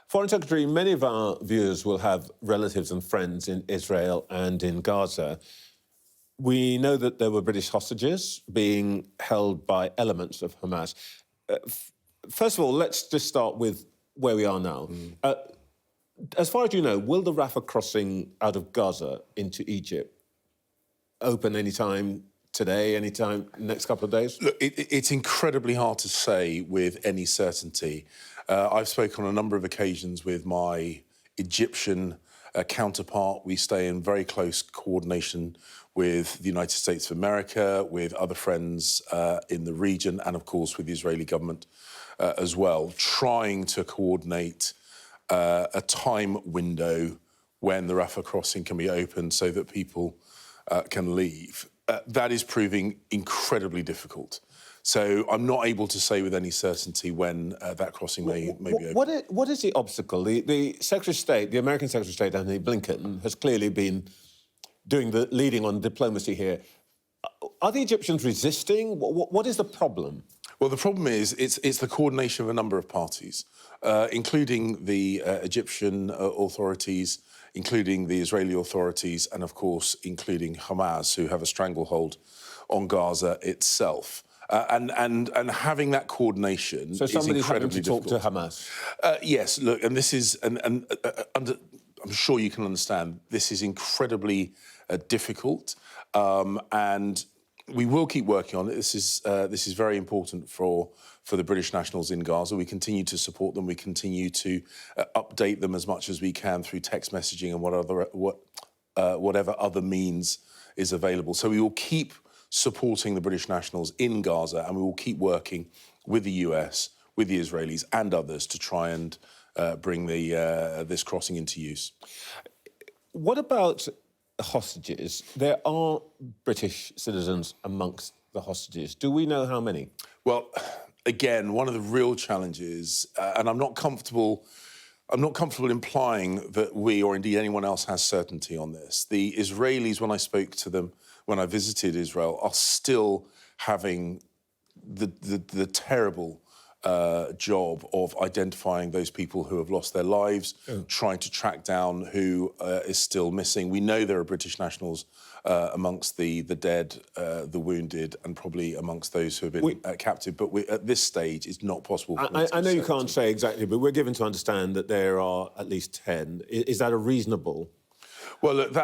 Foreign Secretary, many of our viewers will have relatives and friends in Israel and in Gaza. We know that there were British hostages being held by elements of Hamas. First of all, let's just start with where we are now. As far as you know, will the Rafah crossing out of Gaza into Egypt open any time today, any time next couple of days? Look, it's incredibly hard to say with any certainty. I've spoken on a number of occasions with my Egyptian counterpart. We stay in very close coordination with the United States of America, with other friends in the region, and of course with the Israeli government as well, trying to coordinate a time window when the Rafah crossing can be opened so that people can leave. That is proving incredibly difficult. So I'm not able to say with any certainty when that crossing may be open. What is the obstacle? The Secretary of State, the American Secretary of State, Anthony Blinken, has clearly been doing the leading on diplomacy here. Are the Egyptians resisting? What is the problem? Well, the problem is it's the coordination of a number of parties, including the Egyptian authorities, including the Israeli authorities, and of course, including Hamas, who have a stranglehold on Gaza itself. And having that coordination is incredibly difficult. So somebody having to talk to Hamas? Yes, look, and this is, I'm sure you can understand, this is incredibly difficult, and we will keep working on it. This is very important for the British nationals in Gaza. We continue to support them. We continue to update them as much as we can through text messaging and whatever other means is available. So we will keep supporting the British nationals in Gaza, and we will keep working with the US, with the Israelis and others to try and bring this crossing into use. What about hostages? There are British citizens amongst the hostages. Do we know how many? Well, again, one of the real challenges, and I'm not comfortable implying that we or indeed anyone else has certainty on this. The Israelis, when I spoke to them, when I visited Israel, are still having the terrible job of identifying those people who have lost their lives, trying to track down who is still missing. We know there are British nationals amongst the dead, the wounded, and probably amongst those who have been captive. But at this stage, it's not possible. I know you can't say exactly, but we're given to understand that there are at least 10. Is that a reasonable? Well, look,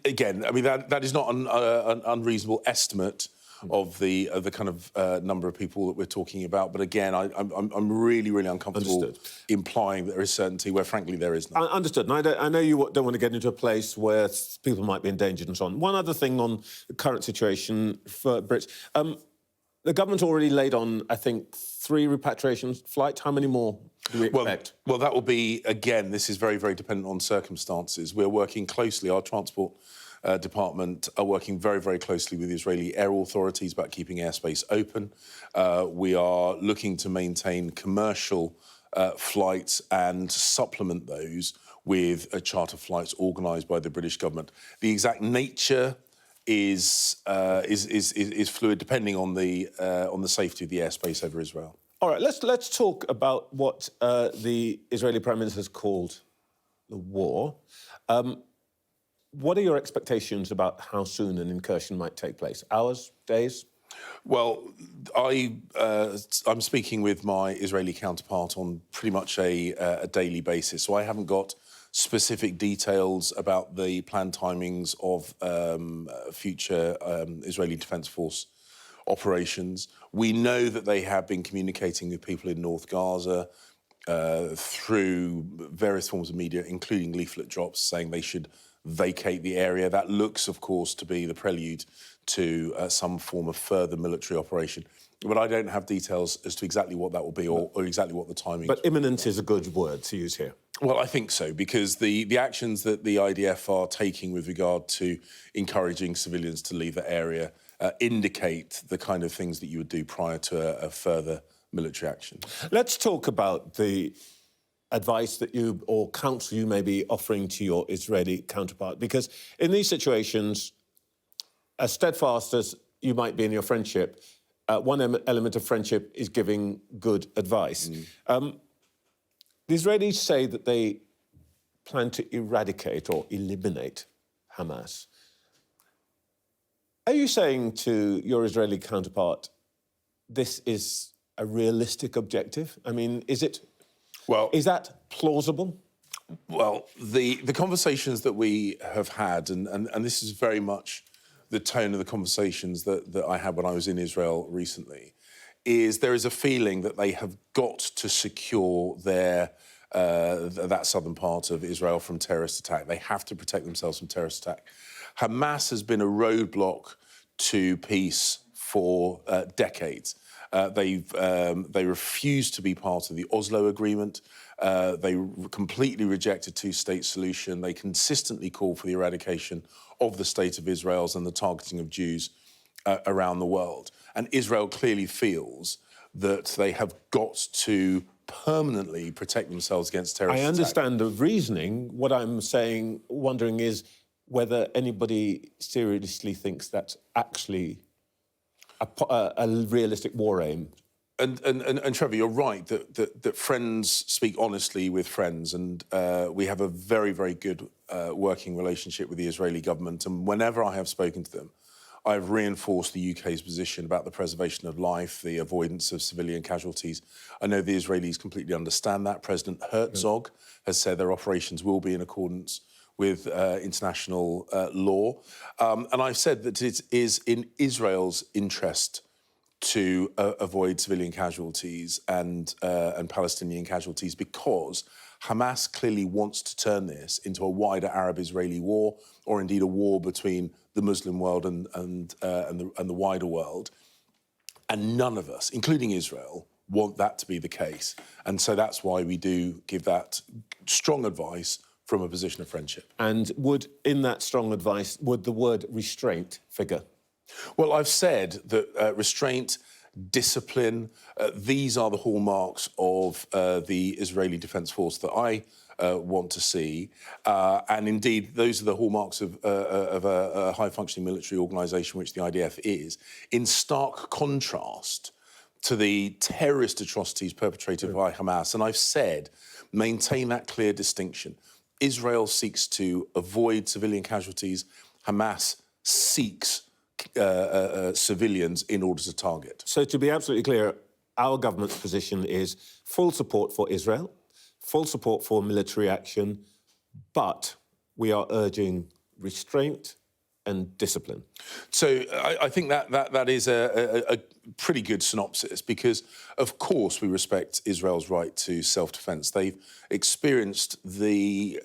again, I mean, that is not an unreasonable estimate of the kind of number of people that we're talking about. But again, I'm really, really uncomfortable implying that there is certainty where, frankly, there is none. Understood. And I know you don't want to get into a place where people might be endangered and so on. One other thing on the current situation for Brits. The government's already laid on, I think, 3 repatriation flights. How many more do we expect? Well, that will be, again, this is very, very dependent on circumstances. We're working closely, our transport department are working very, very closely with the Israeli air authorities about keeping airspace open. We are looking to maintain commercial flights and supplement those with charter flights organised by the British government. The exact nature is fluid, depending on the safety of the airspace over Israel. All right, let's talk about what the Israeli Prime Minister has called the war. What are your expectations about how soon an incursion might take place? Hours, days? Well, I'm speaking with my Israeli counterpart on pretty much a daily basis, so I haven't got specific details about the planned timings of future Israeli Defence Force operations. We know that they have been communicating with people in North Gaza through various forms of media, including leaflet drops saying they should vacate the area. That looks, of course, to be the prelude to some form of further military operation. But I don't have details as to exactly what that will be or exactly what the timing is. But imminent is a good word to use here. Well, I think so, because the actions that the IDF are taking with regard to encouraging civilians to leave the area indicate the kind of things that you would do prior to a further military action. Let's talk about the advice that you or counsel you may be offering to your Israeli counterpart, because in these situations, as steadfast as you might be in your friendship, one element of friendship is giving good advice. The Israelis say that they plan to eradicate or eliminate Hamas. Are you saying to your Israeli counterpart, this is a realistic objective? I mean, is that plausible? Well, the conversations that we have had, and this is very much the tone of the conversations that I had when I was in Israel recently, is there is a feeling that they have got to secure that southern part of Israel from terrorist attack. They have to protect themselves from terrorist attack. Hamas has been a roadblock to peace for decades. They refused to be part of the Oslo Agreement. They completely rejected two-state solution. They consistently call for the eradication of the state of Israel and the targeting of Jews around the world. And Israel clearly feels that they have got to permanently protect themselves against terrorist attack. I understand the reasoning. What I'm wondering is whether anybody seriously thinks that's actually a realistic war aim. And Trevor, you're right that friends speak honestly with friends, and we have a very, very good working relationship with the Israeli government. And whenever I have spoken to them, I've reinforced the UK's position about the preservation of life, the avoidance of civilian casualties. I know the Israelis completely understand that. President Herzog has said their operations will be in accordance with international law. And I've said that it is in Israel's interest to avoid civilian casualties and Palestinian casualties, because Hamas clearly wants to turn this into a wider Arab-Israeli war, or indeed a war between the Muslim world and the wider world. And none of us, including Israel, want that to be the case. And so that's why we do give that strong advice from a position of friendship. And in that strong advice, would the word restraint figure? Well, I've said that restraint, discipline, these are the hallmarks of the Israeli Defence Force that I want to see. And indeed, those are the hallmarks of a high-functioning military organisation, which the IDF is, in stark contrast to the terrorist atrocities perpetrated by Hamas. And I've said, maintain that clear distinction. Israel seeks to avoid civilian casualties. Hamas seeks civilians in order to target. So to be absolutely clear, our government's position is full support for Israel, full support for military action, but we are urging restraint and discipline. So I think that is a pretty good synopsis, because, of course, we respect Israel's right to self-defence. They've experienced the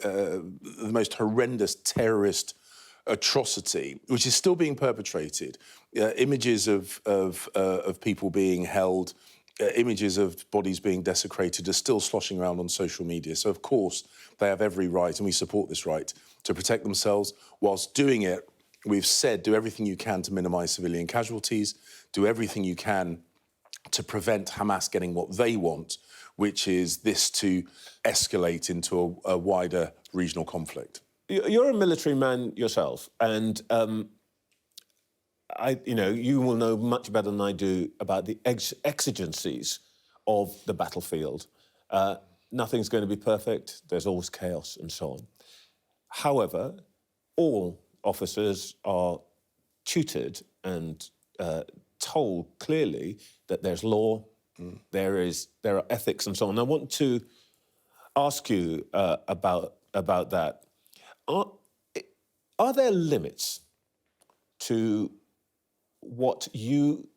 most horrendous terrorist atrocity, which is still being perpetrated. Images of people being held, images of bodies being desecrated are still sloshing around on social media. So, of course, they have every right, and we support this right, to protect themselves. Whilst doing it, we've said, do everything you can to minimise civilian casualties, do everything you can to prevent Hamas getting what they want, which is this to escalate into a wider regional conflict. You're a military man yourself, and you will know much better than I do about the exigencies of the battlefield. Nothing's going to be perfect. There's always chaos and so on. However, all officers are tutored and told clearly that there's law, there are ethics and so on. I want to ask you about that. Are there limits to what you,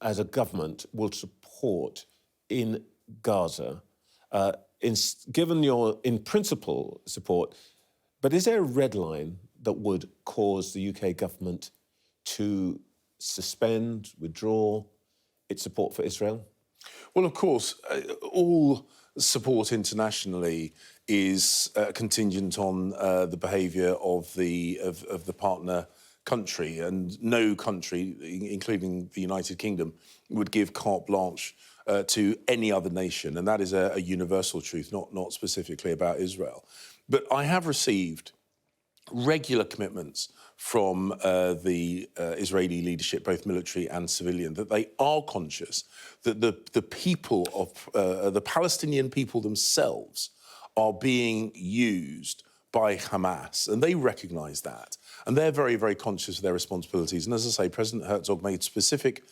as a government, will support in Gaza, given your, in principle, support? But is there a red line that would cause the UK government to suspend, withdraw its support for Israel? Well, of course, all support internationally is contingent on the behaviour of the partner country, and no country, including the United Kingdom, would give carte blanche to any other nation, and that is a universal truth, not specifically about Israel. But I have received regular commitments from the Israeli leadership, both military and civilian, that they are conscious that the people of the Palestinian people themselves are being used by Hamas, and they recognise that. And they're very, very conscious of their responsibilities. And as I say, President Herzog made specific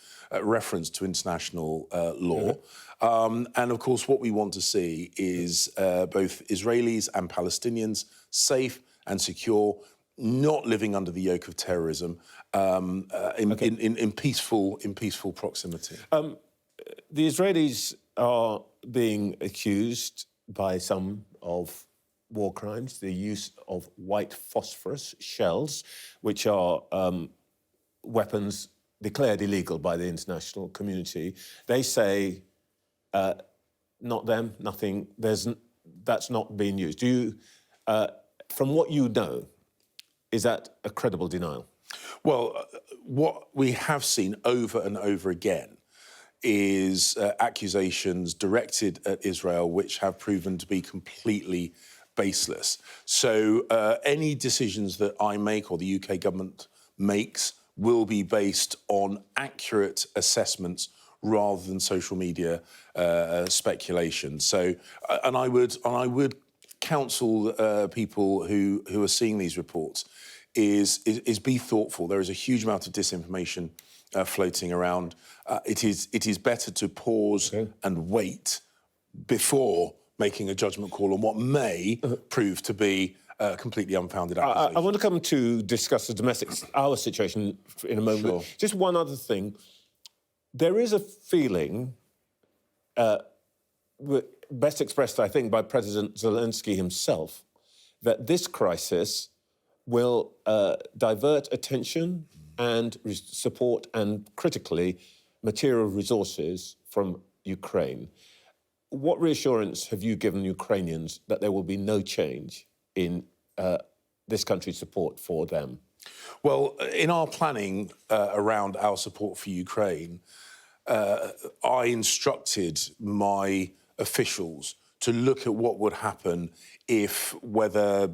reference to international law. And of course, what we want to see is both Israelis and Palestinians safe and secure, not living under the yoke of terrorism, in peaceful proximity. The Israelis are being accused by some of war crimes, the use of white phosphorus shells, which are weapons declared illegal by the international community. They say, not them, nothing, that's not being used. Do you, from what you know, is that a credible denial? Well, what we have seen over and over again is accusations directed at Israel which have proven to be completely baseless. So any decisions that I make or the UK government makes will be based on accurate assessments rather than social media speculation. So, and I would counsel people who are seeing these reports is be thoughtful. There is a huge amount of disinformation floating around. It is better to pause and wait before making a judgment call on what may prove to be completely unfounded accusations. I want to come to discuss our situation in a moment. Sure. Just one other thing. There is a feeling, best expressed, I think, by President Zelensky himself, that this crisis will divert attention and support and, critically, material resources from Ukraine. What reassurance have you given Ukrainians that there will be no change in this country's support for them? Well, in our planning around our support for Ukraine, I instructed my officials to look at what would happen if, whether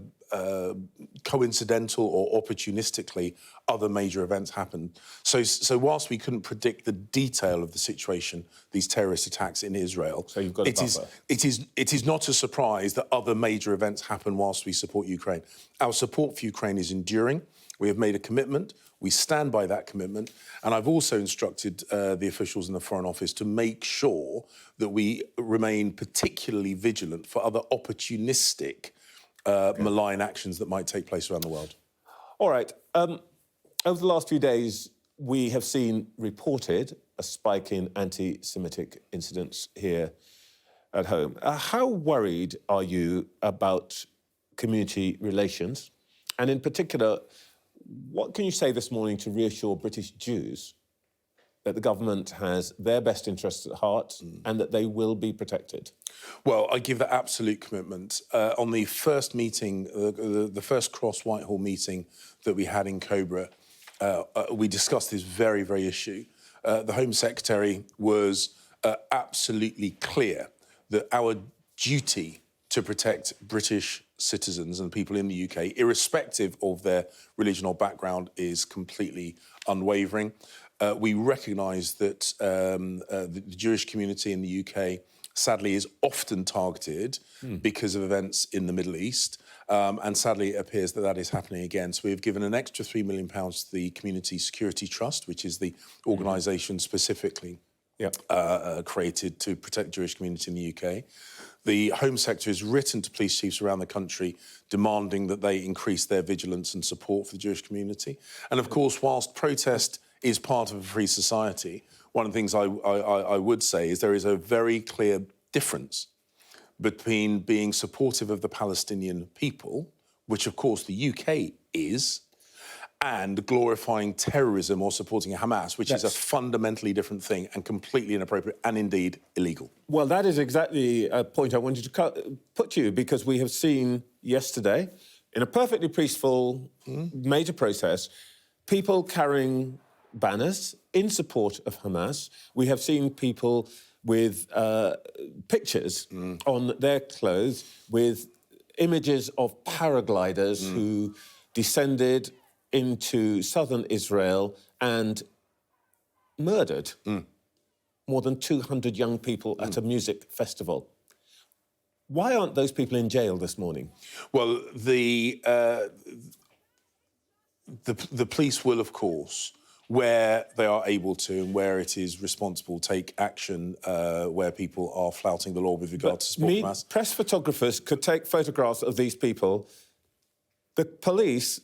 coincidental or opportunistically, other major events happened. So whilst we couldn't predict the detail of the situation, these terrorist attacks in Israel, so you've got a buffer. It is not a surprise that other major events happen whilst we support Ukraine. Our support for Ukraine is enduring. We have made a commitment. We stand by that commitment. And I've also instructed the officials in the Foreign Office to make sure that we remain particularly vigilant for other opportunistic malign actions that might take place around the world. All right. Over the last few days, we have seen reported a spike in anti-Semitic incidents here at home. How worried are you about community relations? And in particular, what can you say this morning to reassure British Jews that the government has their best interests at heart and that they will be protected? Well, I give that absolute commitment. On the first meeting, the first cross-Whitehall meeting that we had in Cobra, we discussed this very, very issue. The Home Secretary was absolutely clear that our duty to protect British citizens and people in the UK, irrespective of their religion or background, is completely unwavering. We recognise that the Jewish community in the UK, sadly, is often targeted because of events in the Middle East. And sadly, it appears that that is happening again. So we've given an extra £3 million to the Community Security Trust, which is the organisation specifically created to protect the Jewish community in the UK. The Home Secretary has written to police chiefs around the country demanding that they increase their vigilance and support for the Jewish community. And of course, whilst protest is part of a free society, one of the things I would say is there is a very clear difference between being supportive of the Palestinian people, which of course the UK is, and glorifying terrorism or supporting Hamas, which is a fundamentally different thing and completely inappropriate and indeed illegal. Well, that is exactly a point I wanted to put to you, because we have seen yesterday, in a perfectly peaceful major protest, people carrying banners in support of Hamas. We have seen people with pictures on their clothes with images of paragliders who descended into southern Israel and murdered more than 200 young people at a music festival. Why aren't those people in jail this morning? Well, the police will, of course, where they are able to and where it is responsible, take action where people are flouting the law with regard to sport mass. Press photographers could take photographs of these people. The police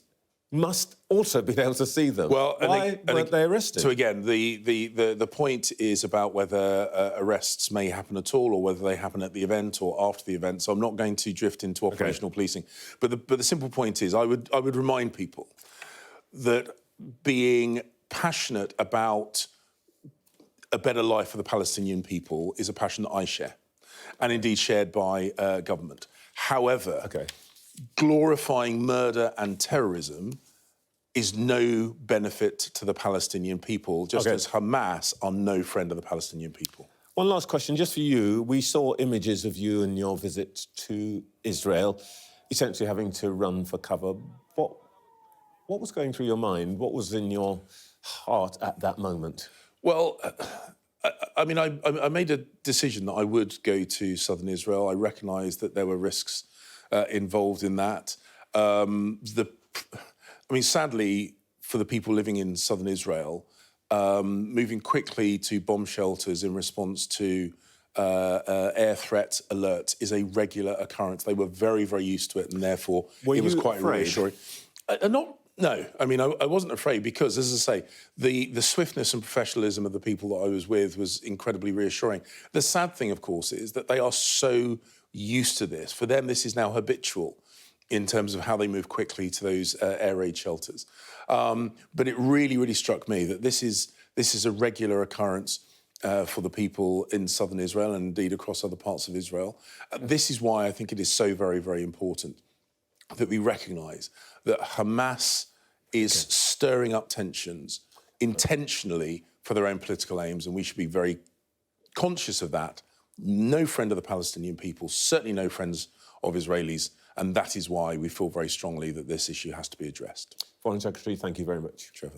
must also be able to see them. Well, why weren't they arrested? So again, the point is about whether arrests may happen at all or whether they happen at the event or after the event. So I'm not going to drift into operational policing. But the simple point is, I would remind people that being passionate about a better life for the Palestinian people is a passion that I share, and indeed shared by government. However, glorifying murder and terrorism is no benefit to the Palestinian people, just as Hamas are no friend of the Palestinian people. One last question, just for you. We saw images of you and your visit to Israel, essentially having to run for cover. What was going through your mind? What was in your heart at that moment? Well, I mean, I made a decision that I would go to southern Israel. I recognised that there were risks involved in that. I mean, sadly, for the people living in southern Israel, moving quickly to bomb shelters in response to air threat alerts is a regular occurrence. They were very, very used to it, and therefore it was quite reassuring. No, I mean, I wasn't afraid because, as I say, the swiftness and professionalism of the people that I was with was incredibly reassuring. The sad thing, of course, is that they are so used to this. For them, this is now habitual in terms of how they move quickly to those air raid shelters. But it really, really struck me that this is a regular occurrence for the people in southern Israel and indeed across other parts of Israel. This is why I think it is so very, very important that we recognise that Hamas is stirring up tensions intentionally for their own political aims, and we should be very conscious of that. No friend of the Palestinian people, certainly no friends of Israelis, and that is why we feel very strongly that this issue has to be addressed. Foreign Secretary, thank you very much. Trevor,